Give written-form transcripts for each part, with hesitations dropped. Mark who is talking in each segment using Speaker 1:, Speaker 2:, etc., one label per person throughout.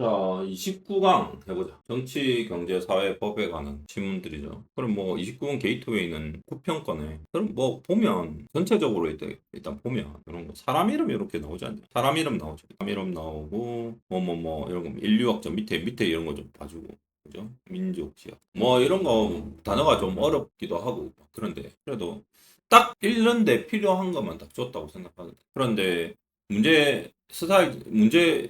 Speaker 1: 자, 29강 해보자. 정치, 경제, 사회, 법에 관한 질문들이죠. 그럼 뭐 29강 게이트웨이는 9편거네. 그럼 뭐 보면 전체적으로 일단 보면 이런 거 사람 이름 이렇게 나오지 않냐? 사람 이름 나오죠. 사람 이름 나오고 뭐 이런 거 인류학적 밑에 이런 거 좀 봐주고. 그죠? 민족, 지역. 뭐 이런 거 단어가 좀 어렵기도 하고 그런데 그래도 딱 읽는데 필요한 것만 딱 줬다고 생각하거든. 그런데 문제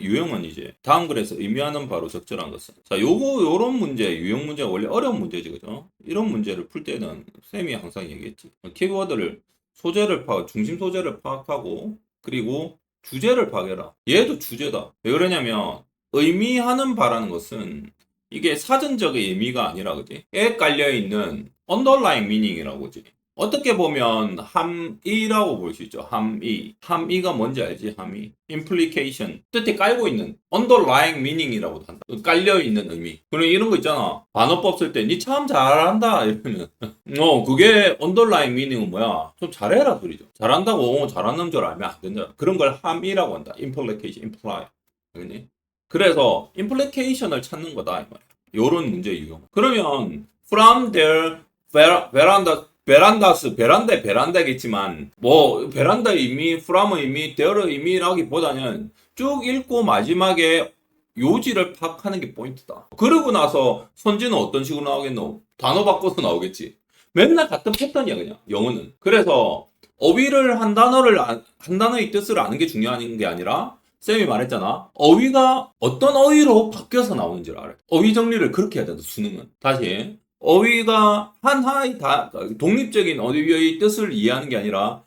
Speaker 1: 유형은 이제 다음 글에서 의미하는 바로 적절한 것은. 자, 요런 문제, 유형 문제가 원래 어려운 문제지, 그죠? 이런 문제를 풀 때는 쌤이 항상 얘기했지. 키워드를, 중심 소재를 파악하고, 그리고 주제를 파악해라. 얘도 주제다. 왜 그러냐면, 의미하는 바라는 것은 이게 사전적인 의미가 아니라, 그지? 에 깔려있는 underlying meaning이라고, 그지? 어떻게 보면 함의라고 볼 수 있죠. 함의. 함의가 뭔지 알지? 함의. implication. 뜻에 깔고 있는 underlying meaning이라고 한다. 깔려 있는 의미. 그럼 이런 거 있잖아. 반어법 쓸 때 니 참 잘한다 이러면 그게 underlying meaning은 뭐야? 좀 잘해라 소리죠. 잘한다고 잘하는 줄 알면 안 된다. 그런 걸 함의라고 한다. implication, imply. 알겠니? 그래서 implication을 찾는 거다 이 말이야. 요런 문제 유형. 그러면 from their 베란다겠지만, 뭐, 베란다의 의미, 프람의 의미, 데어의 의미라기보다는 쭉 읽고 마지막에 요지를 파악하는 게 포인트다. 그러고 나서 선지는 어떤 식으로 나오겠노? 단어 바꿔서 나오겠지. 맨날 같은 패턴이야, 그냥. 영어는. 그래서, 한 단어의 뜻을 아는 게 중요한 게 아니라, 쌤이 말했잖아. 어휘가 어떤 어휘로 바뀌어서 나오는지를 알아요. 어휘 정리를 그렇게 해야 된다, 수능은. 다시. 어휘가 하나의 독립적인 어휘의 뜻을 이해하는 게 아니라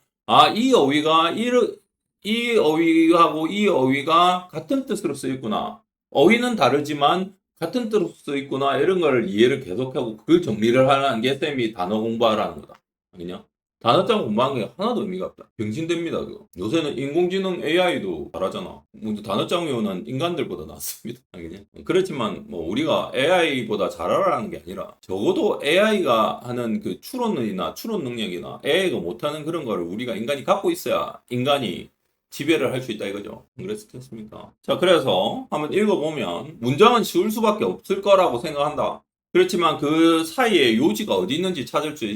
Speaker 1: 이 어휘가 이 어휘하고 이 어휘가 같은 뜻으로 쓰였구나. 어휘는 다르지만 같은 뜻으로 쓰였구나. 이런 걸 이해를 계속하고 그 정리를 하는 게 쌤이 단어 공부하라는 거다. 아니냐? 단어장 공부하는 게 하나도 의미가 없다. 병신됩니다, 그거. 요새는 인공지능 AI도 잘하잖아. 단어장 외우는 인간들보다 낫습니다. 당연히. 그렇지만, 뭐, 우리가 AI보다 잘하라는 게 아니라, 적어도 AI가 하는 그 추론 능력이나 AI가 못하는 그런 거를 우리가 인간이 갖고 있어야 인간이 지배를 할 수 있다 이거죠. 그랬겠습니까? 자, 그래서 한번 읽어보면, 문장은 쉬울 수밖에 없을 거라고 생각한다. 그렇지만 그 사이에 요지가 어디 있는지 찾을 수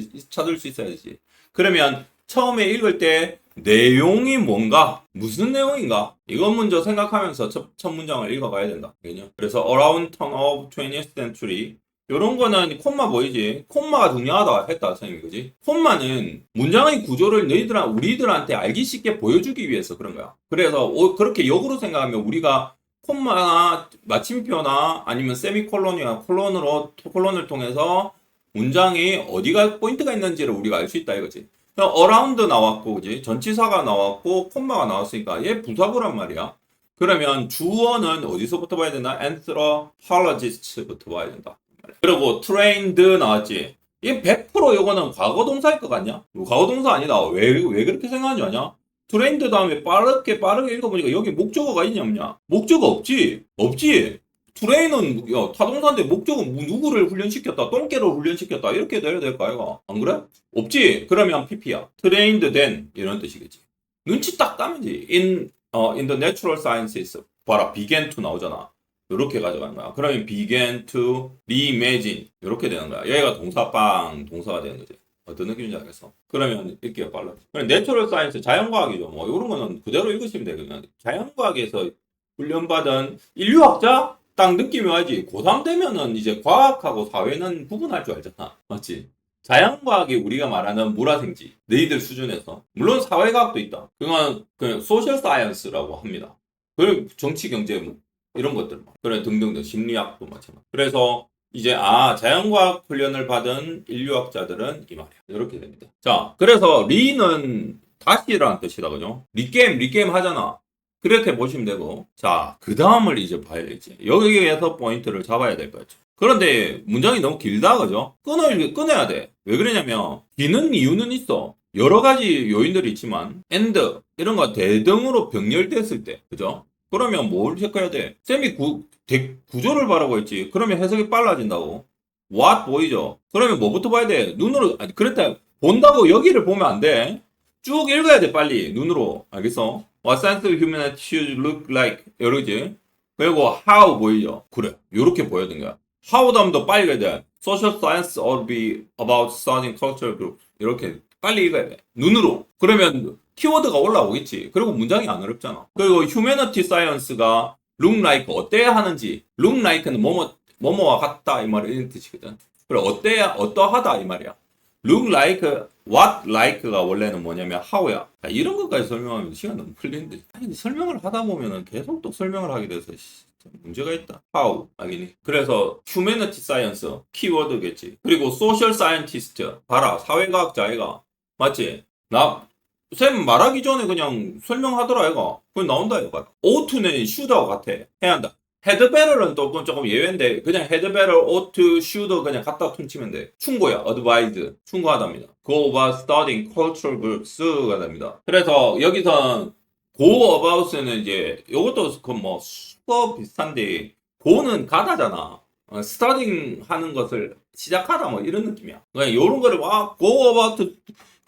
Speaker 1: 있어야지. 그러면 처음에 읽을 때 내용이 뭔가, 무슨 내용인가? 이것 먼저 생각하면서 첫 문장을 읽어가야 된다. 그래서 around turn of 20th century 이런 거는 콤마 보이지? 콤마가 중요하다 했다 선생님이 그지? 콤마는 문장의 구조를 우리들한테 알기 쉽게 보여주기 위해서 그런 거야. 그래서 그렇게 역으로 생각하면 우리가 콤마나 마침표나 아니면 세미콜론이나 콜론을 통해서 문장이 어디가 포인트가 있는지를 우리가 알 수 있다 이거지. around 나왔고, 그지? 전치사가 나왔고, 콤마가 나왔으니까 얘 부사구란 말이야. 그러면 주어는 어디서부터 봐야 되나? anthropologist부터 봐야 된다. 그리고 trained 나왔지. 이게 100% 이거는 과거동사일 것 같냐? 과거동사 아니다. 왜 그렇게 생각하는지 아냐? 트레인드 다음에 빠르게 읽어보니까 여기 목적어가 있냐 없냐? 목적어 없지? 트레인은 타동사인데 목적은 누구를 훈련시켰다, 똥개를 훈련시켰다 이렇게 돼야 될 거 아이가? 안 그래? 없지? 그러면 PP야. trained then 이런 뜻이겠지. 눈치 딱 따면지. in the natural sciences 봐라 began to 나오잖아. 이렇게 가져가는 거야. 그러면 began to reimagine 이렇게 되는 거야. 얘가 동사가 되는 거지. 어떤 느낌인지 알겠어? 그러면 읽기가 빨라. 내추럴 사이언스, 자연과학이죠. 뭐, 이런 거는 그대로 읽으시면 되거든요. 자연과학에서 훈련받은 인류학자? 딱 느낌이 와야지. 고3 되면은 이제 과학하고 사회는 구분할 줄 알잖아. 맞지? 자연과학이 우리가 말하는 물화생지. 너희들 수준에서. 물론 사회과학도 있다. 그건 그냥 소셜 사이언스라고 합니다. 그리고 정치, 경제, 뭐 이런 것들. 그래, 등등등. 심리학도 마찬가지. 그래서 이제 자연과학 훈련을 받은 인류학자들은 이 말이야. 이렇게 됩니다. 자, 그래서 리는 다시라는 뜻이다, 그죠? 리게임 하잖아. 그렇게 보시면 되고. 자, 그 다음을 이제 봐야지. 여기에서 포인트를 잡아야 될 거죠. 그런데 문장이 너무 길다, 그죠? 끊어야 돼. 왜 그러냐면 기는 이유는 있어. 여러 가지 요인들이 있지만 and 이런 거 대등으로 병렬됐을 때, 그죠? 그러면 뭘 체크해야 돼? 쌤이 구조를 봐라고 했지. 그러면 해석이 빨라진다고. what 보이죠? 그러면 뭐부터 봐야 돼? 눈으로, 그랬다. 본다고 여기를 보면 안 돼. 쭉 읽어야 돼, 빨리. 눈으로. 알겠어? What sense of humanity should look like? 이러지. 그리고 how 보이죠? 그래. 요렇게 보여야 되는 거야. how 다음 더 빨리 가야 돼. social science ought to be about studying cultural groups. 이렇게 빨리 읽어야 돼. 눈으로. 그러면 키워드가 올라오겠지. 그리고 문장이 안 어렵잖아. 그리고 humanity science가 look like 어때야 하는지. look like는 뭐뭐와 같다 이 말이 이런 뜻이거든. 그래 어때야 어떠하다 이 말이야. look like, what like가 원래는 뭐냐면 how야. 이런 것까지 설명하면 시간 너무 풀리는데. 아니, 설명을 하다 보면은 계속 또 설명을 하게 돼서 문제가 있다. how 알겠니? 그래서 humanity science 키워드겠지. 그리고 social scientist 봐라 사회과학자 애가 맞지? 쌤 말하기 전에 그냥 설명하더라 애가. 그건 나온다 애가. oughto는 should하고 같아. 해야 한다. had better는 또 조금 예외인데 그냥 had better, ought to, should 그냥 갖다 퉁치면 돼. 충고야. advise. 충고하답니다. go about studying cultural groups가 됩니다. 그래서 여기서 go about는 이제 요것도 그 뭐 수업 비슷한데 go는 가다잖아. studying 하는 것을 시작하다 뭐 이런 느낌이야. 그냥 요런 거를 와 go about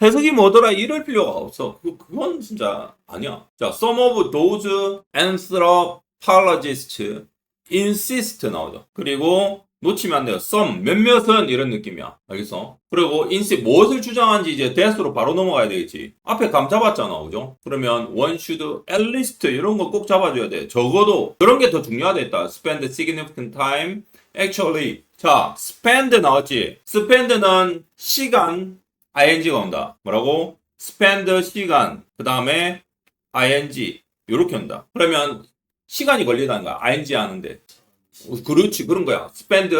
Speaker 1: 해석이 뭐더라 이럴 필요가 없어. 그건 진짜 아니야. 자, some of those anthropologists insist 나오죠. 그리고 놓치면 안 돼요. some 몇몇은 이런 느낌이야. 알겠어? 그리고 insist 무엇을 주장한지 이제 that으로 바로 넘어가야 되겠지. 앞에 감 잡았잖아. 그죠? 그러면 one should at least 이런 거 꼭 잡아줘야 돼. 적어도 그런 게 더 중요하겠다. spend significant time actually. 자, spend 나왔지. spend는 시간 ing가 온다. 뭐라고? spend 시간 그 다음에 ing 요렇게 온다. 그러면 시간이 걸리다는 거야. ing 하는데. 그렇지 그런 거야. spend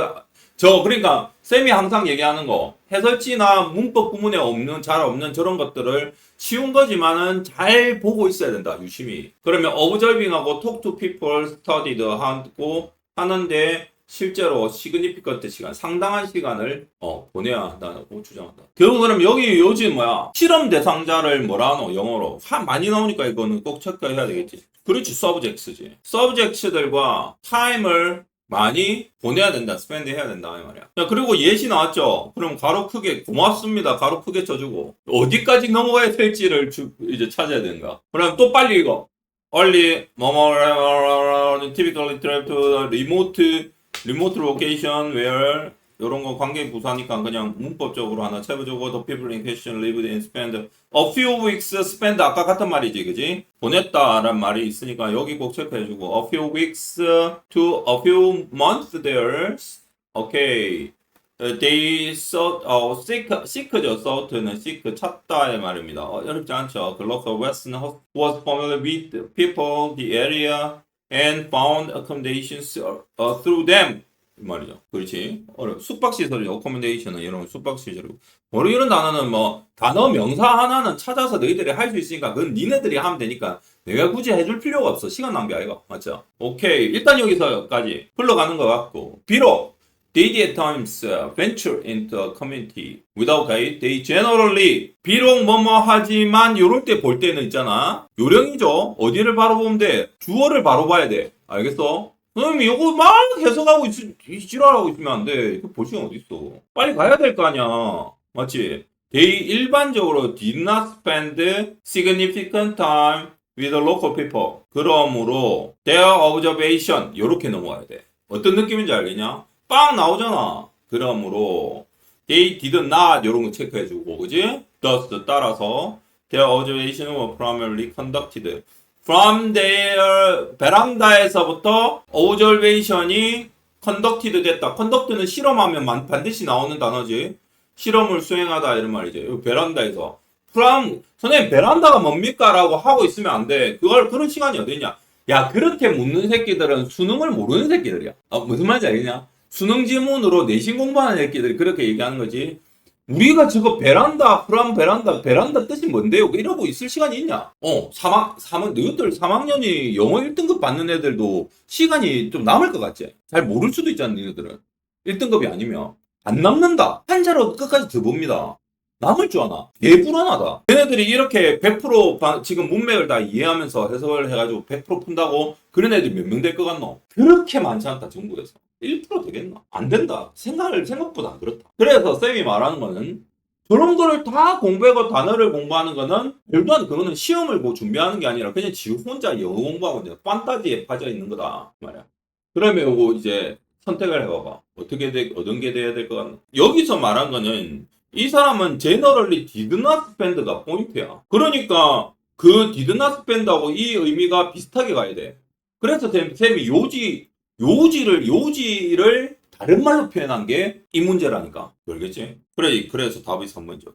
Speaker 1: 그러니까 쌤이 항상 얘기하는 거 해설지나 문법 구문에 없는 잘 없는 저런 것들을 쉬운 거지만은 잘 보고 있어야 된다. 유심히. 그러면 observing하고 talk to people studied 하고 하는데 실제로 significant 시간, 상당한 시간을 보내야 한다고 주장한다. 결국 그럼 여기 요즘 뭐야? 실험 대상자를 뭐라 하노? 영어로. 많이 나오니까 이거는 꼭 체크해야 되겠지. 그렇지, subjects지. subjects들과 time을 많이 보내야 된다. spend 해야 된다. 이 말이야. 자, 그리고 예시 나왔죠? 그럼 가로 크게, 고맙습니다. 가로 크게 쳐주고. 어디까지 넘어가야 될지를 이제 찾아야 되는 거야. 그럼 또 빨리 읽어. only, typically travel to remote location where 이런 거 관계 부사니까 그냥 문법적으로 하나 채워주고 the people in question lived and spend a few weeks spend 아까 같은 말이지 그지? 보냈다라는 말이 있으니까 여기 꼭 체크해주고 a few weeks to a few months there. Okay. They sought, seek죠. sought는 seek 찾다의 말입니다. 어렵지 않죠. The local Western was familiar with people, the area, and found accommodations through them. 이 말이죠. 그렇지. 숙박시설이죠. accommodation은 이런 숙박시설이고. 이런 단어는 뭐 단어 명사 하나는 찾아서 너희들이 할 수 있으니까 그건 니네들이 하면 되니까 내가 굳이 해줄 필요가 없어. 시간 낭비 아이가. 맞죠? 오케이. 일단 여기서까지 흘러가는 것 같고 비록 they at times venture into a community without guide. They generally 비록 뭐뭐 하지만 요럴 때 볼 때는 있잖아. 요령이죠. 어디를 바로 보면 돼? 주어를 바로 봐야 돼. 알겠어? 선생님 이거 막 해석하고 지랄하고 있으면 안 돼. 이거 볼 시간 어딨어. 빨리 가야 될 거 아니야. 맞지? They 일반적으로 did not spend significant time with the local people. 그러므로 their observation 요렇게 넘어가야 돼. 어떤 느낌인지 알겠냐? 빵 나오잖아. 그러므로 they did not 요런 거 체크해주고 그지? thus 따라서 their observation were primarily conducted from their 베란다에서부터 observation이 conducted 됐다. conduct는 실험하면 반드시 나오는 단어지. 실험을 수행하다 이런 말이죠. 베란다에서 from 선생님 베란다가 뭡니까? 라고 하고 있으면 안 돼. 그런 시간이 어딨냐? 야 그렇게 묻는 새끼들은 수능을 모르는 새끼들이야. 무슨 말인지 알겠냐? 수능 지문으로 내신 공부하는 새끼들이 그렇게 얘기하는 거지. 우리가 저거 베란다 베란다 뜻이 뭔데요? 이러고 있을 시간이 있냐? 너희들 3학년이 영어 1등급 받는 애들도 시간이 좀 남을 것 같지? 잘 모를 수도 있잖아, 너희들은. 1등급이 아니면. 안 남는다. 한자로 끝까지 들어봅니다. 남을 줄 아나? 불안하다. 걔네들이 이렇게 100% 지금 문맥을 다 이해하면서 해석을 해가지고 100% 푼다고 그런 애들이 몇 명 될 것 같노? 그렇게 많지 않다, 전국에서. 1% 되겠나? 안 된다. 생각보다 안 그렇다. 그래서 쌤이 말하는 거는 그런 거를 다 공부하고 단어를 공부하는 거는 일단 그거는 시험을 준비하는 게 아니라 그냥 지 혼자 영어 공부하고 이제 판타지에 빠져 있는 거다 말이야. 그러면 이거 이제 선택을 해봐봐. 어떤 게 돼야 될 것 같나? 여기서 말한 거는 이 사람은 제너럴리 did not spend가 포인트야. 그러니까 그 did not spend하고 이 의미가 비슷하게 가야 돼. 그래서 쌤이 요지를 다른 말로 표현한 게 이 문제라니까. 알겠지? 그래서 답이 3번이죠.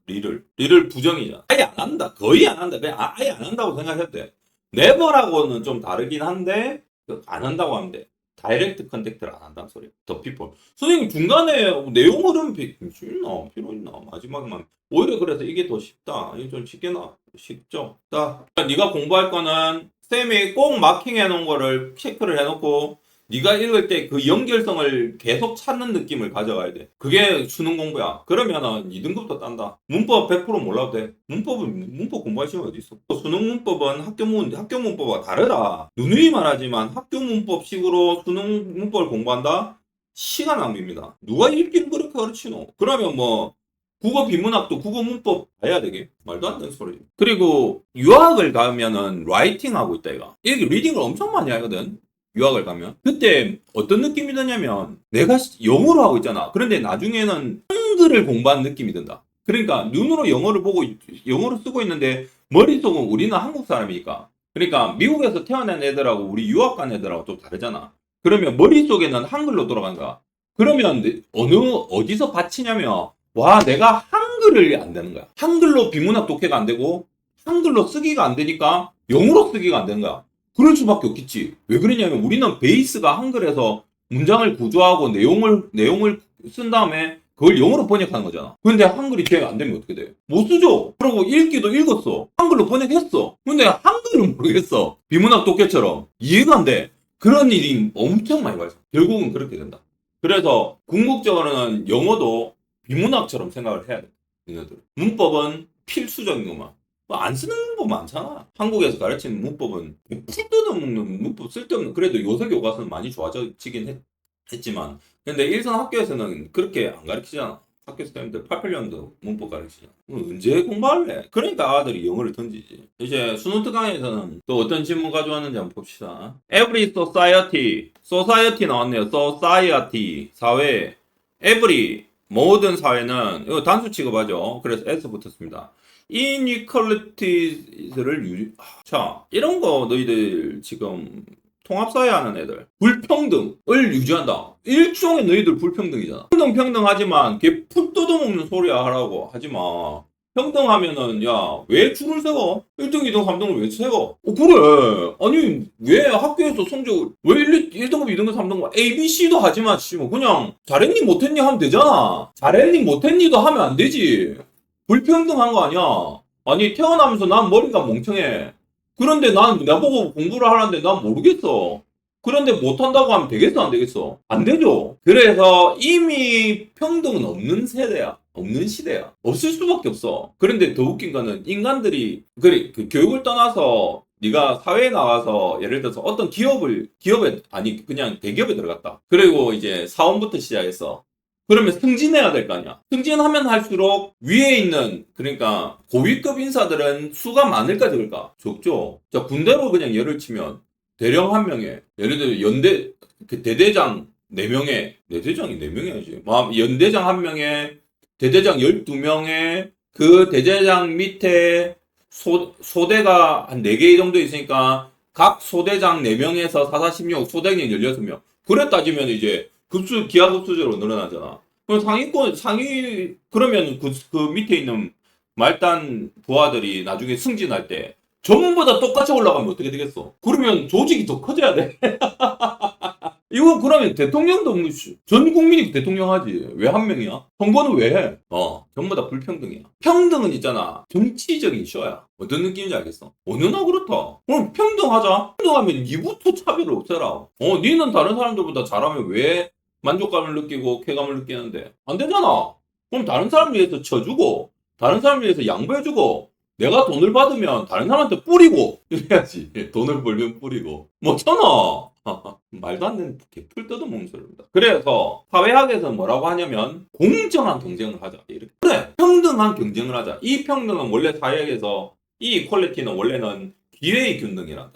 Speaker 1: 리를 부정이잖아. 아예 안 한다. 거의 안 한다. 그냥 아예 안 한다고 생각해도 돼. never하고는 좀 다르긴 한데 안 한다고 하면 돼. 다이렉트 컨택트를 안 한다는 소리야. 더 피플. 선생님 중간에 내용 흐름 필요 있나? 마지막만. 오히려 그래서 이게 더 쉽다. 이게 좀 쉽죠? 자, 네가 공부할 거는 쌤이 꼭 마킹해 놓은 거를 체크를 해놓고 네가 읽을 때 그 연결성을 계속 찾는 느낌을 가져가야 돼. 그게 수능 공부야. 그러면은 2등급도 딴다. 문법 100% 몰라도 돼. 문법 공부할 시간 어디 있어? 수능 문법은 학교 문법과 다르다. 누누이 말하지만 학교 문법식으로 수능 문법을 공부한다? 시간 낭비입니다. 누가 읽기는 그렇게 가르치노? 그러면 뭐 국어 비문학도 국어 문법 봐야 되게 말도 안 되는 소리. 그리고 유학을 가면은 라이팅 하고 있다 이거. 이게 리딩을 엄청 많이 하거든. 유학을 가면 그때 어떤 느낌이 드냐면 내가 영어로 하고 있잖아. 그런데 나중에는 한글을 공부하는 느낌이 든다. 그러니까 눈으로 영어를 보고 영어를 쓰고 있는데 머릿속은 우리는 한국 사람이니까. 그러니까 미국에서 태어난 애들하고 우리 유학 간 애들하고 좀 다르잖아. 그러면 머릿속에는 한글로 돌아간 거야. 그러면 어디서 받치냐면 와 내가 한글을 안 되는 거야. 한글로 비문학 독해가 안 되고 한글로 쓰기가 안 되니까 영어로 쓰기가 안 되는 거야. 그럴 수밖에 없겠지. 왜 그러냐면 우리는 베이스가 한글에서 문장을 구조하고 내용을 쓴 다음에 그걸 영어로 번역하는 거잖아. 근데 한글이 제가 안 되면 어떻게 돼? 못 쓰죠. 그리고 읽기도 읽었어. 한글로 번역했어. 근데 한글은 모르겠어. 비문학 독해처럼 이해가 안 돼. 그런 일이 엄청 많이 발생. 결국은 그렇게 된다. 그래서 궁극적으로는 영어도 비문학처럼 생각을 해야 돼. 얘네들. 문법은 필수적인 것만. 안 쓰는 문법 많잖아. 한국에서 가르치는 문법은 풀뜯어먹는 문법 쓸데없는. 그래도 요새 교과서는 많이 좋아지긴 했지만 근데 일선 학교에서는 그렇게 안 가르치잖아. 학교 선생님들 88년도 문법 가르치잖아. 언제 공부할래? 그러니까 아들이 영어를 던지지. 이제 수능 특강에서는 또 어떤 질문 가져왔는지 한번 봅시다. Every society 나왔네요. society 사회. every 모든 사회는 이거 단수 취급하죠. 그래서 S 붙었습니다. inequalities를 자 이런 거 너희들 지금 통합사회 하는 애들 불평등을 유지한다. 일종의 너희들 불평등이잖아. 평등하지만 걔 풀 뜯어먹는 소리 하라고 하지마. 평등하면은 야 왜 줄을 세워? 1등 2등 3등을 왜 세워? 그래. 아니 왜 학교에서 성적 왜 1등급 2등급 3등급 A, B, C도 하지마. 그냥 잘했니 못했니 하면 되잖아. 잘했니 못했니도 하면 안 되지. 불평등한 거 아니야. 아니 태어나면서 난 머리가 멍청해. 그런데 난 나보고 공부를 하라는데 난 모르겠어. 그런데 못한다고 하면 되겠어 안 되겠어? 안 되죠. 그래서 이미 평등은 없는 세대야. 없는 시대야. 없을 수밖에 없어. 그런데 더 웃긴 거는 인간들이 그 교육을 떠나서 네가 사회에 나와서 예를 들어서 어떤 기업에 아니 그냥 대기업에 들어갔다. 그리고 이제 사원부터 시작했어. 그러면 승진해야 될 거 아니야. 승진하면 할수록 위에 있는 그러니까 고위급 인사들은 수가 많을까 적을까? 적죠. 자 군대로 그냥 예를 치면 대령 한 명에 예를 들어 연대 그 대대장 4명에 대대장이 4명이야지. 연대장 한 명에 대대장 12명에 그 대대장 밑에 소대가 한 4개 정도 있으니까 각 소대장 4명에서 4, 16 소대장 16명. 그래 따지면 이제 기하급수적으로 늘어나잖아. 그럼 그러면 그 밑에 있는 말단 부하들이 나중에 승진할 때 전부 다 똑같이 올라가면 어떻게 되겠어? 그러면 조직이 더 커져야 돼. 이거 그러면 대통령도 전 국민이 대통령 하지. 왜 한 명이야? 선거는 왜 해? 전부 다 불평등이야. 평등은 있잖아. 정치적인 이슈야. 어떤 느낌인지 알겠어? 어느 나 그렇다. 그럼 평등하자. 평등하면 니부터 차별을 없애라. 니는 다른 사람들보다 잘하면 왜 만족감을 느끼고 쾌감을 느끼는데? 안 되잖아. 그럼 다른 사람 위해서 쳐주고 다른 사람 위해서 양보해주고 내가 돈을 받으면 다른 사람한테 뿌리고 이래야지. 돈을 벌면 뿌리고. 뭐잖아. 말도 안 되는 개풀 뜯어먹는 소리입니다. 그래서 사회학에서는 뭐라고 하냐면 공정한 경쟁을 하자. 이렇게. 그래, 평등한 경쟁을 하자. 이 평등은 원래 사회학에서 이 이퀄리티는 원래는 기회의 균등이란다.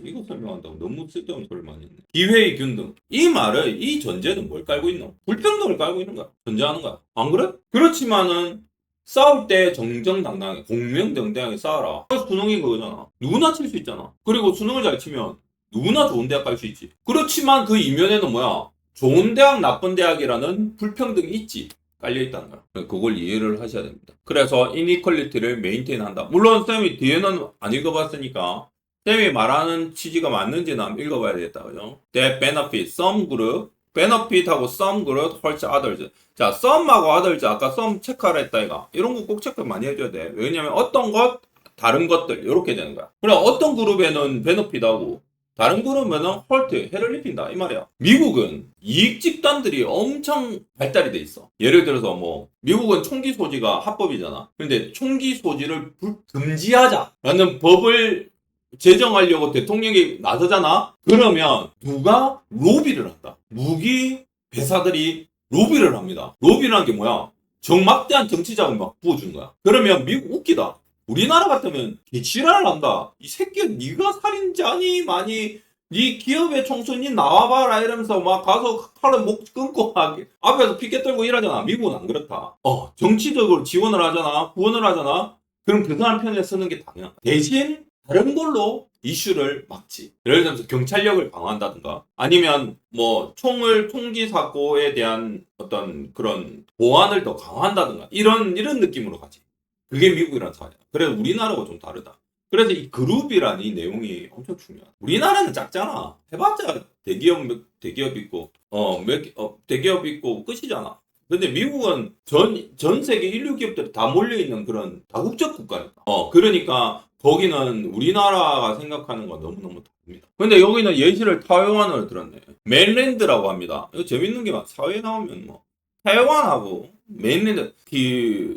Speaker 1: 이거 설명한다고 너무 쓸데없는 소리 많이 했네. 기회의 균등. 이 말을, 이 전제는 뭘 깔고 있노? 불평등을 깔고 있는 거야. 전제하는 거야. 안 그래? 그렇지만은 싸울 때 정정당당하게 공명정당하게 싸워라. 그래서 수능이 그거잖아. 누구나 칠 수 있잖아. 그리고 수능을 잘 치면 누구나 좋은 대학 갈 수 있지. 그렇지만 그 이면에는 뭐야? 좋은 대학, 나쁜 대학이라는 불평등이 있지. 깔려있다는 거야. 그걸 이해를 하셔야 됩니다. 그래서 이니퀄리티를 메인테인한다. 물론 쌤이 뒤에는 안 읽어봤으니까 쌤이 말하는 취지가 맞는지는 한번 읽어봐야 되겠다. 그죠? That benefit some group, benefit하고 some group hurts others. 자, some하고 others 아까 some 체크하라 했다 이가. 이런 거 꼭 체크 많이 해줘야 돼. 왜냐면 어떤 것, 다른 것들 이렇게 되는 거야. 그럼 어떤 그룹에는 benefit하고 다른 그룹에는 hurt, 해를 입힌다 이 말이야. 미국은 이익 집단들이 엄청 발달이 돼 있어. 예를 들어서 뭐 미국은 총기 소지가 합법이잖아. 근데 총기 소지를 금지하자라는 법을 제정하려고 대통령이 나서잖아. 그러면 누가 로비를 한다. 무기 회사들이 로비를 합니다. 로비라는 게 뭐야? 정막대한 정치 자금 막 부어주는 거야. 그러면 미국 웃기다. 우리나라 같으면 개지랄을 한다. 이 새끼야 네가 살인자니 많이 네 기업의 총수니 나와봐라 이러면서 막 가서 칼을 목 끊고 하게 앞에서 피켓 들고 일하잖아. 미국은 안 그렇다. 정치적으로 지원을 하잖아. 후원을 하잖아. 그럼 그 사람 편에 쓰는 게 당연하다. 대신 다른 걸로 이슈를 막지. 예를 들어서 경찰력을 강화한다든가 아니면 뭐 총기 사고에 대한 어떤 그런 보안을 더 강화한다든가 이런 느낌으로 가지. 그게 미국이란 사회야. 그래서 우리나라하고 좀 다르다. 그래서 이 그룹이라는 이 내용이 엄청 중요하다. 우리나라는 작잖아. 해봤자 대기업 있고 대기업 있고 끝이잖아. 근데 미국은 전 세계 인류 기업들이 다 몰려있는 그런 다국적 국가니까. 그러니까 거기는 우리나라가 생각하는 건 너무너무 다릅니다. 근데 여기는 예시를 타이완을 들었네. 메인랜드라고 합니다. 이거 재밌는 게 사회에 나오면 뭐 타이완하고 메인랜드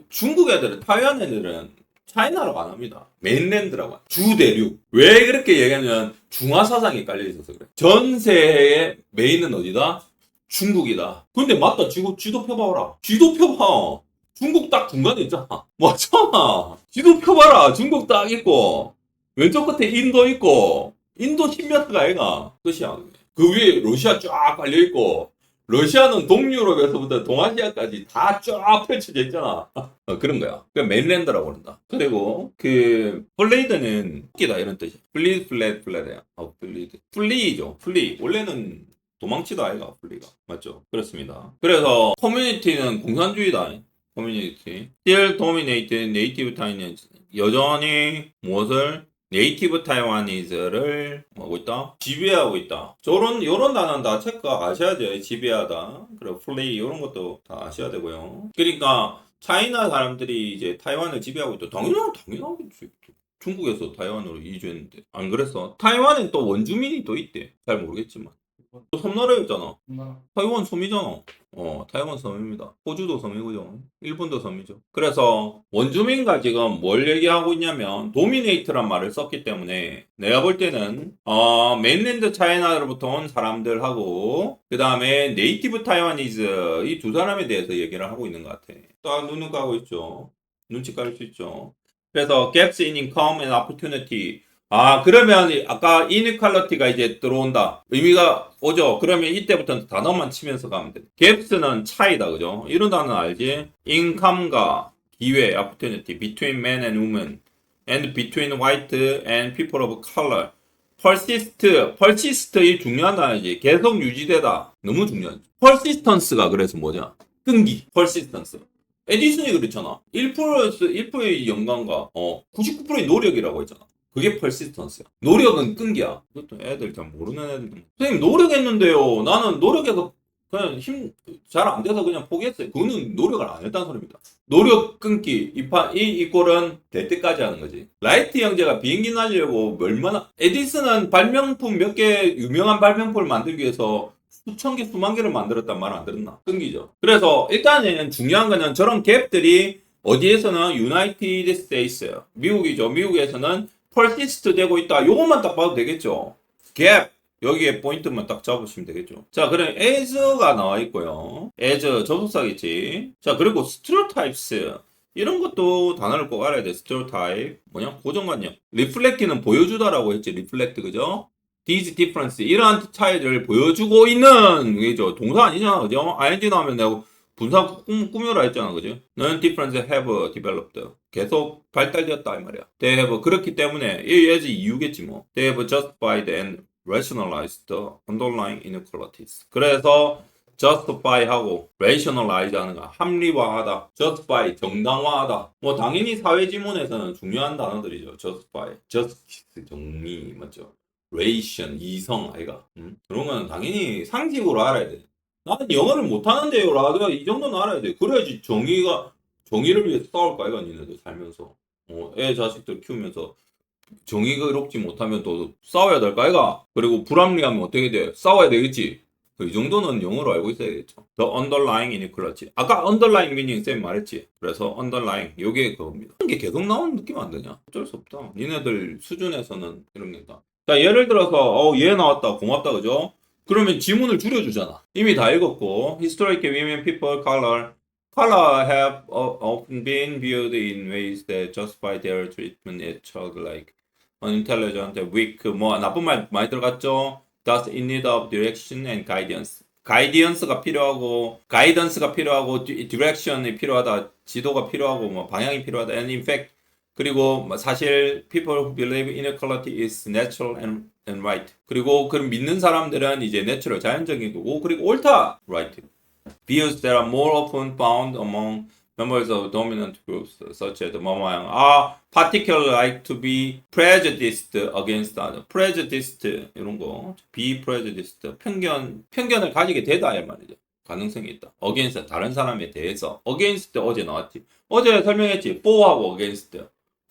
Speaker 1: 중국 애들은 타이완 애들은 차이나라고 안 합니다. 메인랜드라고 주대륙. 왜 그렇게 얘기하면 중화 사상이 깔려 있어서 그래. 전 세계의 메인은 어디다? 중국이다. 근데 맞다. 지도 펴봐라. 지도 펴봐. 중국 딱 중간에 있잖아. 맞잖아. 지도 펴봐라. 중국 딱 있고 왼쪽 끝에 인도 있고 인도 10m가 아이가 끝이야. 그 위에 러시아 쫙 깔려 있고 러시아는 동유럽에서부터 동아시아까지 다 쫙 펼쳐져 있잖아. 그런 거야. 그 메인랜드라고 그런다. 그리고 플레이드는 웃기다 이런 뜻이야. 플레이야. 플리죠. 플리. 원래는 도망치다 아이가 플리가. 맞죠? 그렇습니다. 그래서 커뮤니티는 공산주의다. 커뮤니티. Still dominate native Taiwanese. 여전히 무엇을? 네이티브 타이와니즈를 하고 있다? 지배하고 있다. 요런 단어는 다 체크하셔야 돼요. 지배하다. 그리고 플레이, 이런 것도 다 아셔야 되고요. 그러니까, 차이나 사람들이 이제 타이완을 지배하고 있다. 당연하겠지. 중국에서 타이완으로 이주했는데. 안 그랬어? 타이완엔 또 원주민이 또 있대. 잘 모르겠지만. 또 섬나라였잖아. 타이완 섬이잖아. 타이완 섬입니다. 호주도 섬이고요. 일본도 섬이죠. 그래서 원주민과 지금 뭘 얘기하고 있냐면 도미네이트란 말을 썼기 때문에 내가 볼 때는 메인랜드 차이나로부터 온 사람들하고 그 다음에 네이티브 타이완이즈 이 두 사람에 대해서 얘기를 하고 있는 것 같아. 딱 눈을 까고 있죠. 눈치 깔 수 있죠. 그래서 gaps in income and opportunity. 그러면 아까 inequality가 이제 들어온다. 의미가 오죠. 그러면 이때부터는 단어만 치면서 가면 돼. 갭스는 차이다. 그죠? 이런 단어는 알지? income과 기회, opportunity, between men and women, and between white and people of color. persist 이 중요한 단어지. 계속 유지되다. 너무 중요하지. persistance가 그래서 뭐냐? 끈기. persistence. 에디슨이 그랬잖아. 1%의 영광과 99%의 노력이라고 했잖아. 그게 persistance야. 노력은 끈기야. 그것도 애들 잘 모르는 애들. 선생님 노력했는데요. 나는 노력해서 그냥 잘 안 돼서 그냥 포기했어요. 그거는 노력을 안 했다는 소리입니다. 노력 끈기 이 이꼴은 될 때까지 하는 거지. 라이트 형제가 비행기 날리려고 얼마나 에디슨은 발명품 몇 개 유명한 발명품을 만들기 위해서 수천 개 수만 개를 만들었단 말 안 들었나? 끈기죠. 그래서 일단은 중요한 거는 저런 갭들이 어디에서는 유나이티드 스테이츠 미국이죠. 미국에서는 persist 되고 있다. 요것만 딱 봐도 되겠죠. 갭 여기에 포인트만 딱 잡으시면 되겠죠. 자, 그럼 as가 나와 있고요. as 접속사겠지. 자, 그리고 stereotypes. 이런 것도 단어를 꼭 알아야 돼. stereotype. 뭐냐? 고정관념. reflect는 보여주다라고 했지. reflect, 그죠? these difference. 이러한 차이를 보여주고 있는, 그죠? 동사 아니냐, 그죠? ing 나오면 내가 분사 꾸며라 했잖아, 그죠? 너는 difference have developed. 계속 발달되었다, 이 말이야. they have, 그렇기 때문에, 이 as 이유겠지, 뭐. they have justified and rationalized the underlying inequalities. 그래서 justify하고 rationalize 하는 거 합리화하다, justify 정당화하다. 뭐 당연히 사회 지문에서는 중요한 단어들이죠. justify, justice 정리 맞죠? ration 이성 아이가. 그런 거는 당연히 상식으로 알아야 돼. 나는 영어를 못하는데요 라도 이 정도는 알아야 돼. 그래야지 정의를 위해서 싸울 거 아이가 니네들 살면서 애 자식들 키우면서 정의가 이롭지 못하면 또 싸워야 될 거 아이가? 그리고 불합리하면 어떻게 돼? 싸워야 되겠지? 이 정도는 영어로 알고 있어야겠죠. The underlying inequality. 아까 underlying meaning 쌤 말했지? 그래서 underlying, 요게 그겁니다. 이게 계속 나오는 느낌 안 드냐? 어쩔 수 없다. 니네들 수준에서는 이런 게 있다. 자, 예를 들어서, 얘 나왔다. 고맙다. 그죠? 그러면 지문을 줄여주잖아. 이미 다 읽었고, historic women, people, color have often been viewed in ways that justify their treatment as childlike. unintelligent, weak, 뭐 나쁜 말 많이 들어갔죠. Thus in need of direction and guidance. 가이디언스가 필요하고, 가이던스가 필요하고, 디렉션이 필요하다, 지도가 필요하고, 뭐 방향이 필요하다. And in fact, 그리고 사실 people who believe inequality is natural and right. 그리고 그 믿는 사람들은 이제 natural 자연적인 거고, 그리고 옳다, right. Views that are more often found among members of dominant groups, such as 뭐뭐양, are particularly like to be prejudiced against others. prejudiced 이런 거, be prejudiced 편견을 가지게 되다 이 말이죠. 가능성이 있다. against 다른 사람에 대해서. against 어제 나왔지. 어제 설명했지. for하고 against.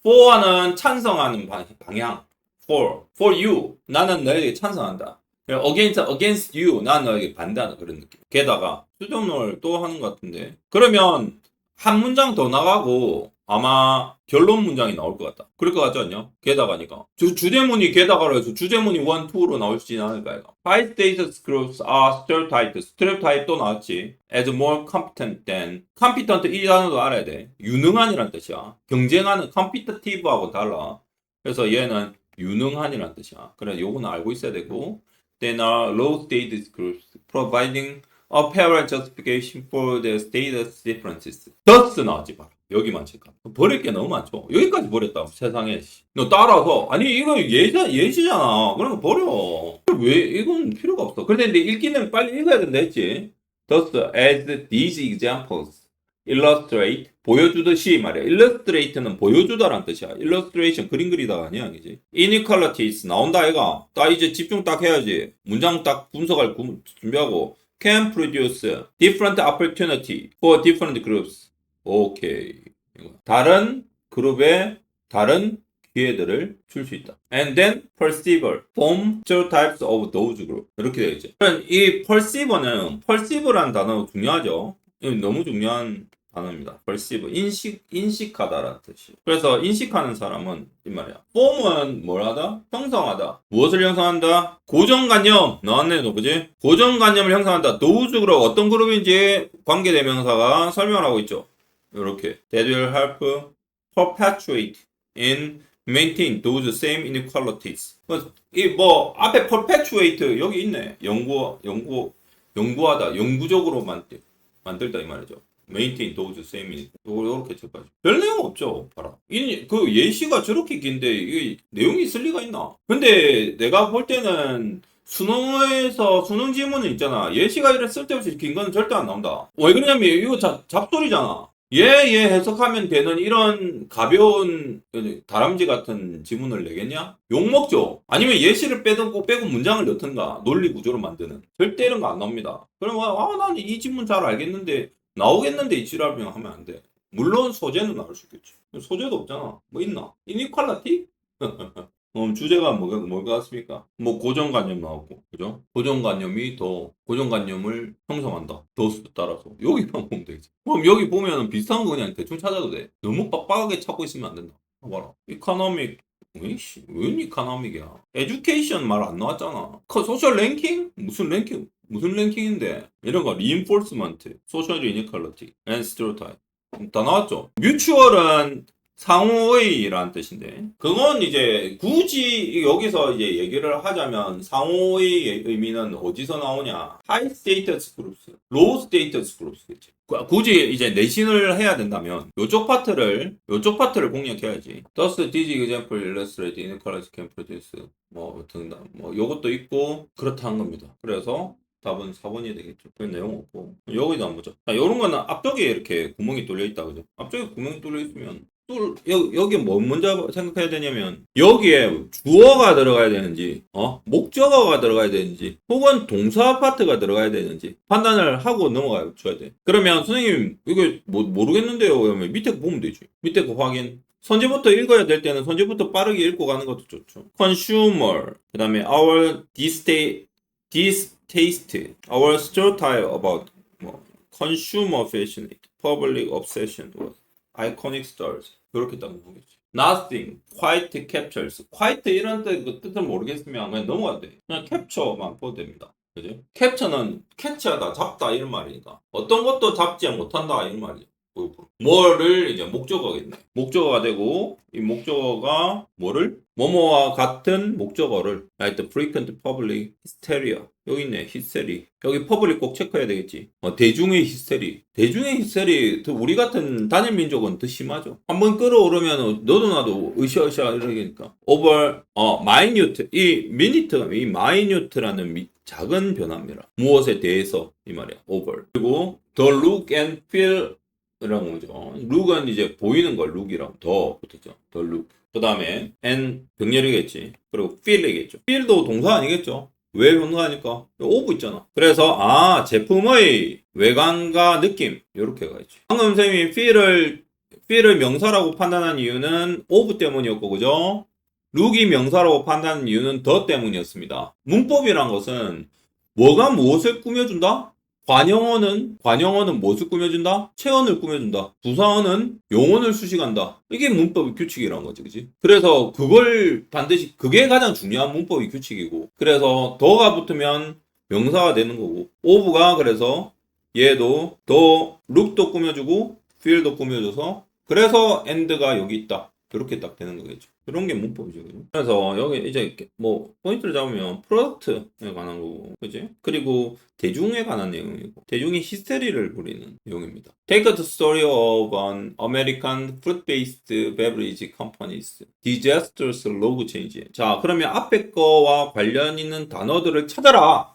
Speaker 1: for는 찬성하는 방향. for you 나는 너에게 찬성한다. against you 나는 너에게 반대하는 그런 느낌. 게다가 수정을 또 하는 것 같은데 그러면 한 문장 더 나가고 아마 결론 문장이 나올 것 같다. 그럴 것 같지 않냐? 게다가니까. 주제문이 게다가로 해서 주제문이 1, 2로 나올지 않을까요? High status groups are stereotyped. stereotype 또 나왔지. As more competent than. competent 이 단어도 알아야 돼. 유능한이란 뜻이야. 경쟁하는 competitive하고 달라. 그래서 얘는 유능한이란 뜻이야. 그래 요거는 알고 있어야 되고. Then are low status groups providing apparent justification for the status differences. thus 나오지 마. 여기만 체크. 버릴 게 너무 많죠. 여기까지 버렸다. 세상에. 너 따라서 아니 이거 예시잖아. 그런 거 버려. 왜 이건 필요가 없어. 그런데 읽기는 빨리 읽어야 된다 했지. thus as these examples illustrate 보여주듯이 말이야. illustrate는 보여주다란 뜻이야. illustration 그림 그리다가 아니야, 그지? inequalities 나온다 아이가. 딱 이제 집중 딱 해야지. 문장 딱 분석할 준비하고. can produce different opportunity for different groups. 오케이. 다른 그룹에 다른 기회들을 줄 수 있다. And then perceiver, form stereotypes of those groups. 이렇게 되어 있죠. 이 perceiver라는 단어 중요하죠. 너무 중요한 단어입니다. perceive, 인식하다라는 뜻이에요. 그래서 인식하는 사람은 이 말이야. form은 뭐라다? 형성하다. 무엇을 형성한다? 고정관념. 나왔네, 너 그지? 고정관념을 형성한다. those group, 어떤 그룹인지 관계대명사가 설명을 하고 있죠. 이렇게. That will help perpetuate in maintain those same inequalities. 이 뭐 앞에 perpetuate 여기 있네. 연구하다. 영구적으로 만들다 이 말이죠. maintain those same 이렇게 쳐가지고 별 내용 없죠. 봐라. 그 예시가 저렇게 긴데 이게 내용이 있을 리가 있나? 근데 내가 볼 때는 수능에서 수능 지문은 있잖아. 예시가 이래 쓸데없이 긴 건 절대 안 나온다. 왜 그러냐면 이거 잡소리잖아. 예 해석하면 되는 이런 가벼운 다람쥐 같은 지문을 내겠냐? 욕먹죠? 아니면 예시를 빼고 문장을 넣든가 논리 구조로 만드는 절대 이런 거 안 나옵니다. 그러면 난 이 지문 잘 알겠는데 나오겠는데 이 지랄병 하면 안 돼. 물론 소재는 나올 수 있겠지. 소재도 없잖아. 뭐 있나? 이니퀄리티? 주제가 뭐가 같습니까? 뭐 고정관념 나오고, 그죠? 고정관념을 형성한다. 더스 따라서. 여기만 보면 되겠지. 그럼 여기 보면 비슷한 거 그냥 대충 찾아도 돼. 너무 빡빡하게 찾고 있으면 안 된다. 봐라. economic 왜이씨, 웬 이카노믹이야? 에듀케이션 말 안 나왔잖아. 소셜 랭킹? 무슨 랭킹? 무슨 랭킹인데? 이런 거, reinforcement, social inequality, and stereotype. 다 나왔죠? 뮤추얼은 상호의라는 뜻인데, 그건 이제 굳이 여기서 이제 얘기를 하자면 상호의 의미는 어디서 나오냐? High status groups, low status groups겠지. 굳이 이제 내신을 해야 된다면 요쪽 파트를 공략해야지. Thus, this example illustrates inequality can produce 뭐 등등 뭐 요것도 있고 그렇다는 겁니다. 그래서 답은 4번이 되겠죠. 그 내용 없고 여기도 한번 보자. 자, 요런 거는 앞쪽에 이렇게 구멍이 뚫려 있다 그죠? 앞쪽에 구멍이 뚫려 있으면 여기 뭐 먼저 생각해야 되냐면 여기에 주어가 들어가야 되는지 목적어가 들어가야 되는지 혹은 동사 파트가 들어가야 되는지 판단을 하고 넘어가 줘야 돼. 그러면 선생님 이거 모르겠는데요 그러면 밑에 보면 되지. 밑에 거 확인. 선지부터 읽어야 될 때는 선지부터 빠르게 읽고 가는 것도 좋죠. consumer 그 다음에 our distaste, our stereotype about consumer fashion, public obsession, iconic stars 이렇게 딱 보겠지. Nothing, quite captures. quite 이런 뜻을 모르겠으면 그냥 넘어가야 돼. 그냥 capture만 보면 됩니다. 그지? capture는 캐치하다, 잡다 이런 말이니까. 어떤 것도 잡지 못한다 이런 말이죠. 뭐를 이제 목적어겠네. 목적어가 되고 이 목적어가 뭐를? 뭐뭐와 같은 목적어를 like the frequent public hysteria 여기 있네. 히스테리. 여기 퍼블릭 꼭 체크해야 되겠지. 대중의 히스테리. 대중의 히스테리 우리 같은 단일 민족은 더 심하죠. 한번 끌어오르면 너도 나도 으쌰으쌰 이러니까 over minute 이 minute가 이 minute라는 작은 변화입니다. 무엇에 대해서 이 말이야. over. 그리고 the look and feel 이라는 거죠. look은 이제 보이는 걸 look이랑 더 붙었죠. the look. 그 다음에 and 병렬이겠지. 그리고 feel이겠죠. feel도 동사 아니겠죠. 왜 동사하니까 of 있잖아. 그래서 제품의 외관과 느낌 이렇게 가야지. 방금 쌤이 feel을 명사라고 판단한 이유는 of 때문이었고 그죠? look이 명사라고 판단한 이유는 the 때문이었습니다. 문법이란 것은 뭐가 무엇을 꾸며준다? 관형어는 무엇을 꾸며준다? 체언을 꾸며준다. 부사어는 용언을 수식한다. 이게 문법의 규칙이란 거지, 그지? 그래서 그걸 반드시 그게 가장 중요한 문법의 규칙이고. 그래서 더가 붙으면 명사가 되는 거고. of가 그래서 얘도 더 look도 꾸며주고 feel도 꾸며줘서 그래서 and가 여기 있다. 그렇게 딱 되는 거겠죠. 그런 게 문법이죠. 그래서 여기 이제 뭐 포인트를 잡으면 프로덕트에 관한 거고, 그지? 그리고 대중에 관한 내용이고, 대중이 히스테리를 부리는 내용입니다. Take the story of an American fruit-based beverage company's disastrous logo change. 자, 그러면 앞에 거와 관련 있는 단어들을 찾아라.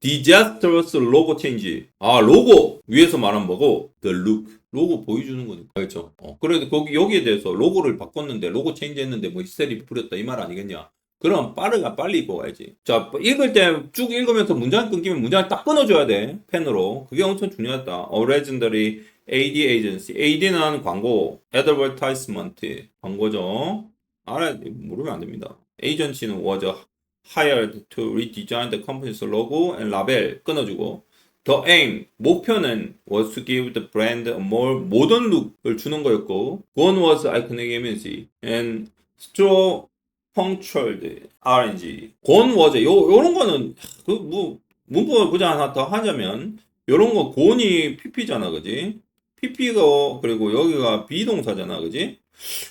Speaker 1: disastrous logo change. 로고 위에서 말한 뭐고, the look. 로고 보여주는 거니까. 알겠죠? 그래도 여기에 대해서 로고를 바꿨는데, 로고 체인지 했는데, 히스테리 부렸다, 이 말 아니겠냐? 그럼 빨리 읽어가야지. 자, 읽을 때 쭉 읽으면서 문장 끊기면 문장을 딱 끊어줘야 돼. 펜으로. 그게 엄청 중요하다. Legendary AD Agency. AD는 광고. Advertisement. 광고죠. 모르면 안 됩니다. Agency는 was hired to redesign the company's logo and label. 끊어주고. The aim, 목표는 was to give the brand a more modern look을 주는 거였고, one was iconic image and straw punctured RNG. 곤 was 요런 거는 문법을 보자 하나 더 하자면 요런 거 곤이 PP잖아, 그지? PP가 그리고 여기가 비동사잖아, 그지?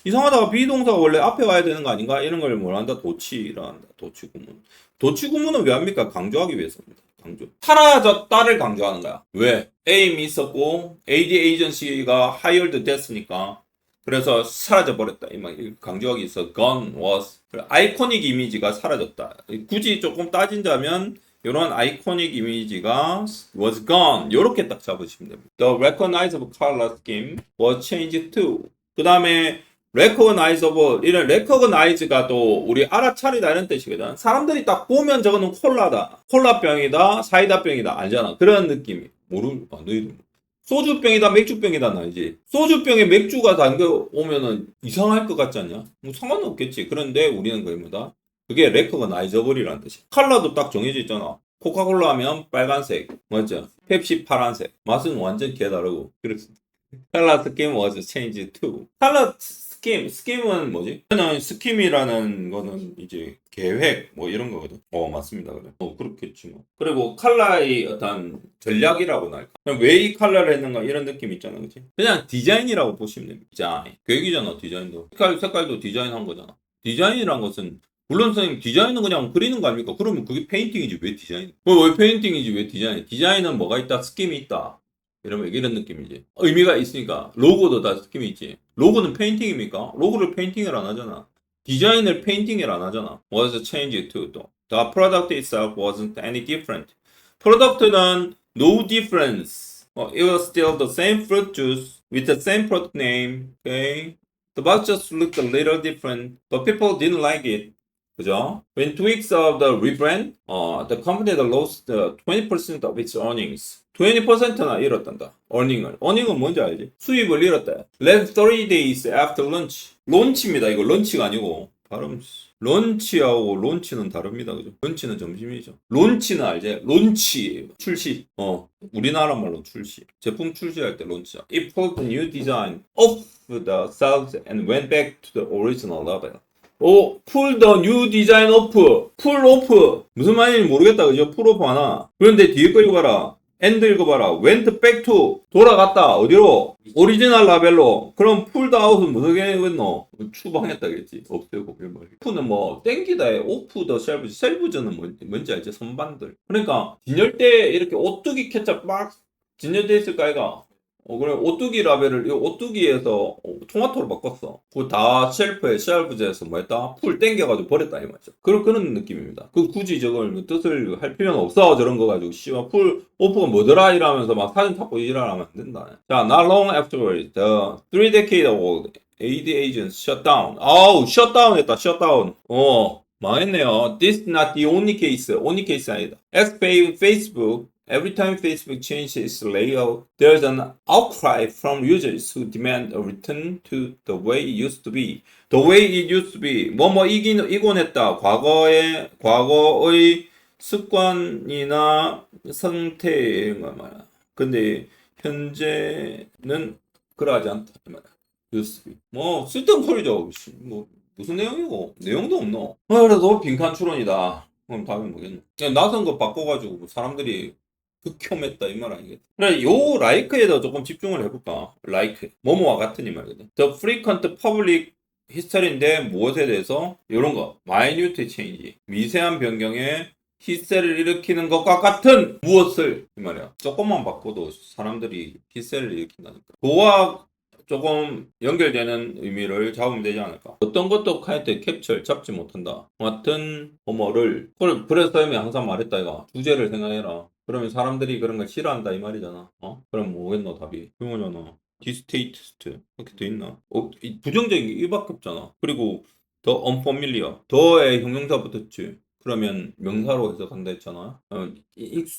Speaker 1: 이상하다가 비동사가 원래 앞에 와야 되는 거 아닌가? 이런 걸 뭐란다? 도치라 한다. 도치구문. 도치구문은 왜 합니까? 강조하기 위해서입니다. 강조. 사라졌다를 강조하는 거야. 왜? aim이 있었고 AD 에이전시가 hired 됐으니까 그래서 사라져 버렸다. 이 말 강조하기 위해서 gone was 아이코닉 이미지가 사라졌다. 굳이 조금 따진다면 이런 아이코닉 이미지가 was gone 이렇게 딱 잡으시면 됩니다. The recognizable color scheme was changed to. 그 다음에 recognizable 이런 recognize가 또 우리 알아차리다 이런 뜻이거든. 사람들이 딱 보면 저거는 콜라다, 콜라병이다, 사이다병이다 알잖아. 그런 느낌이 너희들 소주병이다, 맥주병이다 나이지. 소주병에 맥주가 담겨 오면은 이상할 것 같지 않냐? 상관은 없겠지. 그런데 우리는 그겁니다. 그게 recognizable이라는 뜻이야. 컬러도 딱 정해져 있잖아. 코카콜라 하면 빨간색, 맞죠? 펩시 파란색. 맛은 완전 개다르고 그렇습니다. Color scheme was changed to. Color 스킴은 뭐지? 저는 스킴이라는 거는 이제 계획 뭐 이런 거거든. 맞습니다. 그래. 그렇겠지 뭐. 그리고 컬러의 어떤 전략이라고나 할까? 왜 이 컬러를 했는가 이런 느낌 있잖아, 그치? 그냥 디자인이라고 보시면 됩니다. 디자인. 계획이잖아, 디자인도. 색깔도 디자인한 거잖아. 디자인이란 것은 물론 선생님 디자인은 그냥 그리는 거 아닙니까? 그러면 그게 페인팅이지 왜 디자인? 왜 페인팅이지 왜 디자인? 디자인은 뭐가 있다? 스킴이 있다. 이런 느낌이지. 의미가 있으니까. 로고도 다 스킴이 있지. 로고는 페인팅입니까? 로고를 페인팅을 안 하잖아. 디자인을 페인팅을 안 하잖아. Was changed to 또. The product itself wasn't any different. 프로덕트는 no difference. It was still the same fruit juice with the same product name. Okay. The box just looked a little different, but people didn't like it. 그죠? When two weeks of the rebrand, the company that lost 20% of its earnings. 20%나 잃었단다. earning은 뭔지 알지? 수입을 잃었다. Left 3 days after lunch. 론치입니다. 이거 런치가 아니고 발음. 런치하고 론치는 다릅니다. 그죠? 런치는 점심이죠. 론치는 알지? 론치 출시. 우리나라 말로 출시. 제품 출시할 때 론치야. It pulled the new design off the shelves and went back to the original level. pull the new design off. pull off. 무슨 말인지 모르겠다. 그죠? pull off 하나. 그런데 뒤에 거 읽어봐라. and 읽어봐라. went back to. 돌아갔다. 어디로? 오리지널 라벨로. 그럼 pulled out은 무슨 개념이겠노? 추방했다겠지. 없애고. off는 뭐 땡기다에 off the shelves. 셀브즈는 뭔지 알지? 선반들. 그러니까 진열대에 이렇게 오뚜기 케첩 막 진열돼 있을까 이가. 그래 오뚜기 라벨을 이 오뚜기에서 토마토로 바꿨어. 그거 다 쉘프즈에서 뭐 했다? 풀 땡겨가지고 버렸다 이 말이죠. 그런 느낌입니다. 굳이 저걸 뜻을 할 필요는 없어. 저런 거 가지고 씨발 풀 오프가 뭐더라 이러면서 막 사진 찾고 일하면 안 된다. 자, not long afterwards, the 3-decade-old AD agents shut down. shutdown 했다. shutdown. 망했네요. This is not the only case. only case 아니다. Facebook. Every time Facebook changes its layout, there's an outcry from users who demand a return to the way it used to be. The way it used to be. 이곤 했다. 과거의 습관이나 상태 말이야. 근데 현재는 그러하지 않다. used to be. 쓸데없는 소리죠. 무슨 내용이고? 내용도 없노. 그래도 빈칸 추론이다. 그럼 답이 뭐겠노? 나선 거 바꿔가지고 사람들이 극혐했다 이 말 아니겠다. 그래 요 like에다 조금 집중을 해볼까. like 뭐뭐와 같은 이 말이거든. The frequent public history인데 무엇에 대해서 이런 거 minute change 미세한 변경에 히스테리를 일으키는 것과 같은 무엇을 이 말이야. 조금만 바꿔도 사람들이 히스테리를 일으킨다니까. 그와 조금 연결되는 의미를 잡으면 되지 않을까. 어떤 것도 카이트 캡처를 잡지 못한다. 같은 뭐뭐를 그래서 쌤이 항상 말했다 이거. 주제를 생각해라. 그러면 사람들이 그런 걸 싫어한다 이 말이잖아. 그럼 뭐겠노 답이? 그거잖아. 디스테이트스트 이렇게 돼 있나? 부정적인 게 이밖에 없잖아. 그리고 더 unfamiliar 더의 형용사 붙었지. 그러면 명사로 해석한다 했잖아.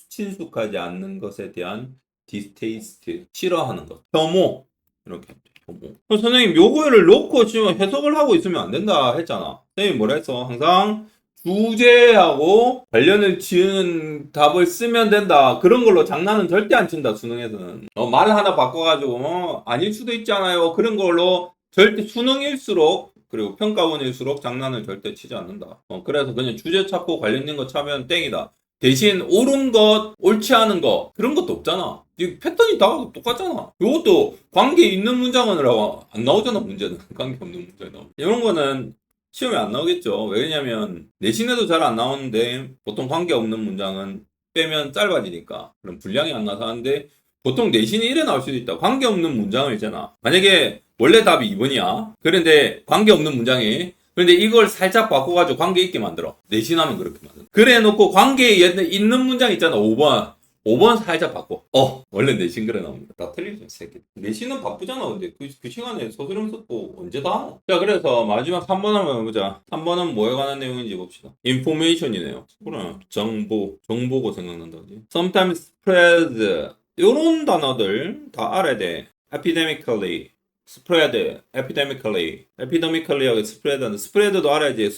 Speaker 1: 친숙하지 않는 것에 대한 디스테이스트 싫어하는 것. 혐오 이렇게 혐오. 선생님 요거를 놓고 지금 해석을 하고 있으면 안 된다 했잖아. 선생님 뭐라 했어? 항상 주제하고 관련을 지은 답을 쓰면 된다. 그런 걸로 장난은 절대 안 친다. 수능에서는. 말을 하나 바꿔가지고 아닐 수도 있잖아요. 그런 걸로 절대 수능일수록 그리고 평가원일수록 장난을 절대 치지 않는다. 그래서 그냥 주제 찾고 관련된 거 차면 땡이다. 대신 옳은 것, 옳지 않은 것 그런 것도 없잖아. 이 패턴이 다 똑같잖아. 이것도 관계 있는 문장은 안 나오잖아. 문제는 관계 없는 문장이 나오고. 이런 거는 시험에 안 나오겠죠. 왜냐면 내신에도 잘 안 나오는데 보통 관계없는 문장은 빼면 짧아지니까 그럼 분량이 안 나서 하는데 보통 내신이 이래 나올 수도 있다. 관계없는 문장을 있잖아. 만약에 원래 답이 2번이야. 그런데 관계없는 문장이 그런데 이걸 살짝 바꿔가지고 관계 있게 만들어. 내신하면 그렇게 만들어. 그래 놓고 관계에 있는 문장 있잖아. 5번 살짝 바꿔. 원래 내신 그래 나옵니다. 다 틀리죠, 새끼. 내신은 바쁘잖아, 근데. 그 시간에 소설음 썼고, 언제 다 하노? 자, 그래서 마지막 3번 한번 해보자. 3번은 뭐에 관한 내용인지 봅시다. information이네요. 그래. 정보고 생각난다, 그지? sometimes spread. 요런 단어들 다 알아야 돼. epidemically. spread, epidemically하고 spread도 알아야지.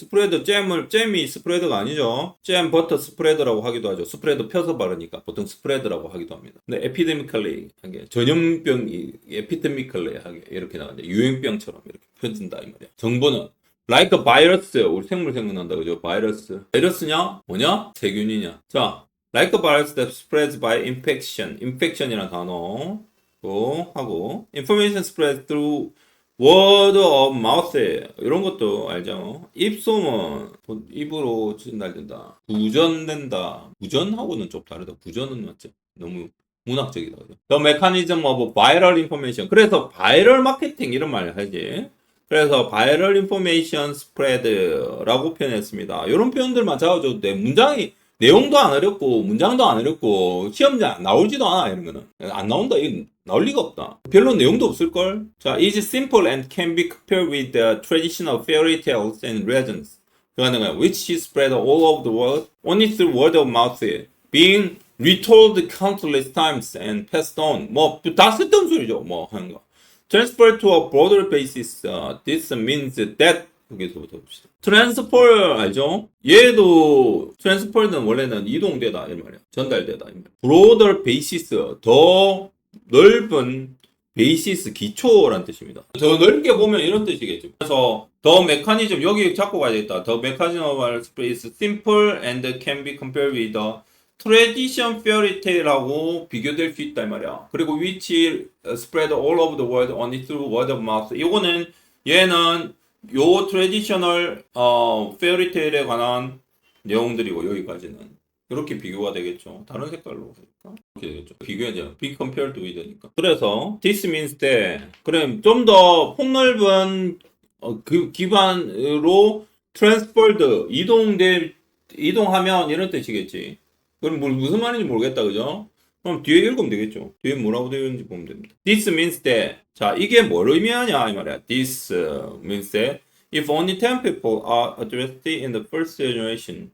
Speaker 1: 잼이 spread가 아니죠. 잼 버터 spread라고 하기도 하죠. spread 펴서 바르니까 보통 spread라고 하기도 합니다. 근데 epidemically 하게 전염병이 epidemically 하게 이렇게 나가죠. 유행병처럼 이렇게 펴진다 이 말이야. 정보는 like a virus, 우리 생물 생각난다 그죠? 바이러스냐? 뭐냐? 세균이냐? 자, like a virus that spreads by infection이라는 단어 하고 information spreads through word of mouth 이런 것도 알죠. 입소문 입으로 전달된다. 부전된다. 부전하고는 좀 다르다. 부전은 맞죠. 너무 문학적이다. 그죠? The mechanism of viral information. 그래서 바이럴 마케팅 이런 말을 하지. 그래서 viral information spread라고 표현했습니다. 이런 표현들만 잡아줘도 돼. 문장이 내용도 안 어렵고 문장도 안 어렵고 시험장 나오지도 않아 이런 거는 안 나온다. 이거 나올 리가 없다. 별로 내용도 없을걸? 자, is simple and can be compared with the traditional fairy tales and legends. 그러니까 which is spread all over the world only through word of mouth, being retold countless times and passed on. 뭐 다 쓸데없는 소리죠. 뭐 하는 거. Transfer to a broader basis. This means that 여기서부터 봅시다. 트랜스퍼 알죠? 얘도 트랜스퍼는 원래는 이동되다 이 말이야. 전달되다 이 말이야. broader basis 더 넓은 베이시스 기초란 뜻입니다. 더 넓게 보면 이런 뜻이겠죠. 그래서 더 메커니즘 여기 잡고 가야겠다. 더 메커니즘 is simple and can be compared with the tradition fairy tale하고 비교될 수 있다 이 말이야. 그리고 which spread all over the world only through word of mouth. 이거는 얘는 요 트레디셔널 fairy tale에 관한 내용들이고 여기까지는 이렇게 비교가 되겠죠. 다른 색깔로 하니까 이렇게 되겠죠. 비교해야 be compared with 되니까. 그래서 this means that 그럼 좀 더 폭넓은 그 기반으로 transferred 이동하면 이런 뜻이겠지. 그럼 무슨 말인지 모르겠다 그죠? 그럼 뒤에 읽으면 되겠죠. 뒤에 뭐라고 되어 있는지 보면 됩니다. This means that 자 이게 뭘 의미하냐 이 말이야. This means that if only 10 people are addressed in the first generation,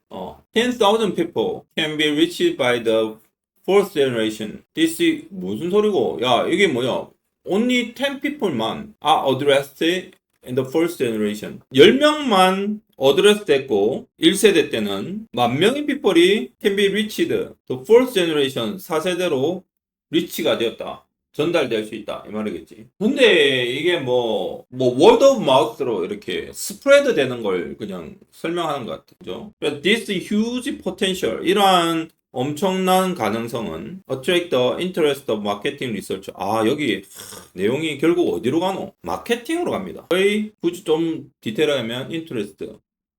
Speaker 1: 10,000 people can be reached by the fourth generation. This 무슨 소리고? 야 이게 뭐야? Only 10 people만 are addressed in the first generation. 10명만 어드레스 됐고 1세대 때는 10,000명의 people이 can be reached the fourth generation 4세대로 리치가 되었다. 전달될 수 있다 이 말이겠지. 근데 이게 뭐 word of mouth로 이렇게 스프레드 되는 걸 그냥 설명하는 것 같죠. This huge potential 이러한 엄청난 가능성은 attract the interest of marketing research. 여기 내용이 결국 어디로 가노? 마케팅으로 갑니다. 거의 굳이 좀 디테일하면 interest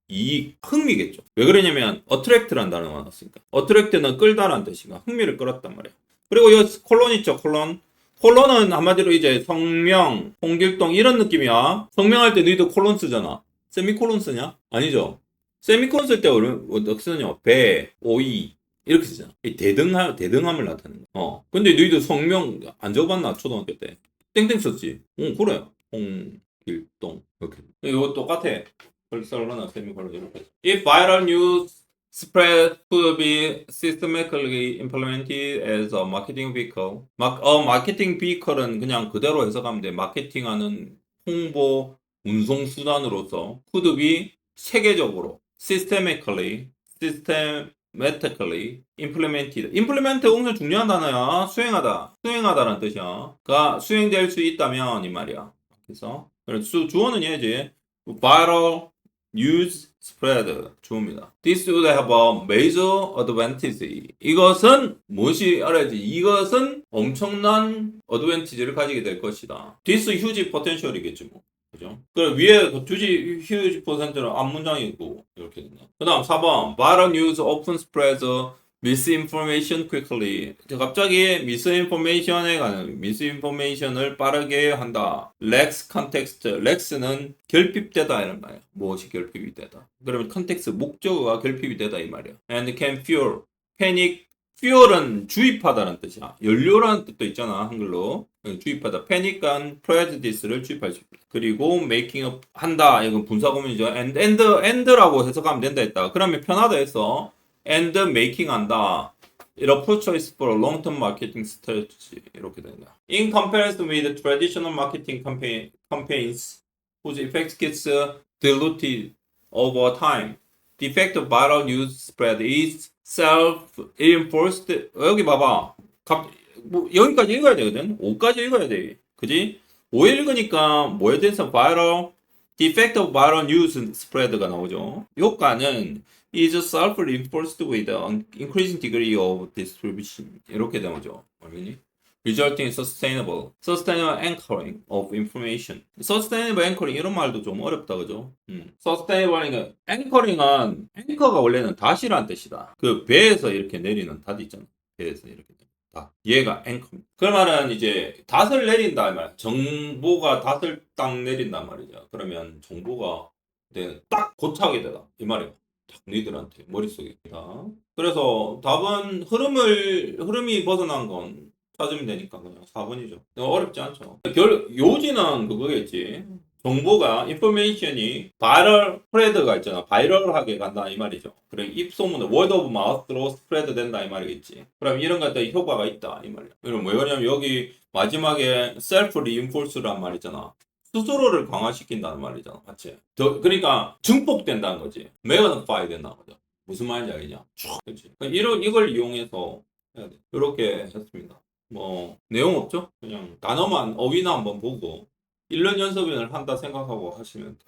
Speaker 1: 이익, 흥미겠죠. 왜 그러냐면 attract라는 단어가 나왔으니까. attract는 끌다라는 뜻이니까 흥미를 끌었단 말이야. 그리고 이 콜론 있죠. 콜론은 한마디로 이제 성명, 홍길동 이런 느낌이야. 성명할 때 너희도 콜론 쓰잖아. 세미콜론 쓰냐? 아니죠. 세미콜론 쓸 때 어떻게 쓰냐? 배, 오이 이렇게 쓰잖아. 대등함을 나타내는 거야. 근데 너희도 성명 안 적어봤나? 초등학교 때. 땡땡 썼지. 그래. 홍길동 이렇게. 이거 똑같아. 설러나 세미콜론 이렇게. If viral news spread could be systematically implemented as a marketing vehicle. 마케팅 vehicle은 그냥 그대로 해석하면 돼. 마케팅하는 홍보 운송 수단으로서 could be 세계적으로 systematically implemented. implement 엄청 중요한 단어야. 수행하다라는 뜻이야. 가 수행될 수 있다면 이 말이야. 그래서 주어는 얘지. viral news spread 주어입니다. This would have a major advantage. 이것은 무엇이 알아야지. 이것은 엄청난 어드밴티지를 가지게 될 것이다. This huge potential이겠지 뭐. 그죠? 그럼 위에 huge potential은 앞문장이고 이렇게 된다. 그다음 4번 viral news often spreads misinformation quickly. 갑자기 misinformation에 관한 misinformation을 빠르게 한다. lacks context. lacks는 결핍되다 이런 말이야. 무엇이 결핍이 되다. 그러면 context 목적어가 결핍이 되다 이 말이야. and can fuel panic. fuel은 주입하다는 뜻이야. 연료라는 뜻도 있잖아 한글로. 주입하다. panic은 prejudice를 주입할 수 있다. 그리고 making up 한다. 이건 분사구문이죠. and라고 해석하면 된다 했다. 그러면 편하다 해서 and making 한다. It a poor choice for a long-term marketing strategy. 이렇게 된다. In comparison with traditional marketing campaigns, whose effects gets diluted over time, the effect of viral news spread is self-reinforced. 여기 봐봐. 뭐 여기까지 읽어야 되거든. 5까지 읽어야 돼. 그지? 5 읽으니까 뭐에 대해서 viral, the effect of viral news spread가 나오죠. 효과는 is self-reinforced with an increasing degree of distribution. 이렇게 나오죠. 알겠니? Resulting in sustainable anchoring of information. sustainable anchoring 이런 말도 좀 어렵다, 그죠? sustainable anchoring은 앵커가 원래는 닷이란 뜻이다. 그 배에서 이렇게 내리는 닷 있잖아. 배에서 이렇게 내리는 닷. 얘가 앵커입니다. 그 말은 이제 닷을 내린다 이 말. 정보가 닷을 딱 내린단 말이죠. 그러면 정보가 딱 고착이 되다 이 말이야. 니들한테 머릿속에 있다. 그래서 답은 흐름이 벗어난 건 찾으면 되니까 그냥 4번이죠. 어렵지 않죠. 요지는 그거겠지. 정보가 인포메이션이 바이럴 스프레드가 있잖아. 바이럴하게 간다 이 말이죠. 그래 입소문을 워드 오브 마우스로 스프레드 된다 이 말이겠지. 그럼 이런 것들 효과가 있다 이 말이야. 그럼 왜 그러냐면 여기 마지막에 셀프 리인포스란 말 있잖아. 스스로를 강화시킨다는 말이잖아. 맞지? 그러니까 증폭된다는 거지. 매그니파이 된다는 거죠. 무슨 말인지 알겠냐? 그렇지. 이걸 이용해서 해야 돼. 이렇게 했습니다. 뭐 내용 없죠? 그냥 단어만 어휘나 한번 보고 1년 연습을 한다 생각하고 하시면 돼.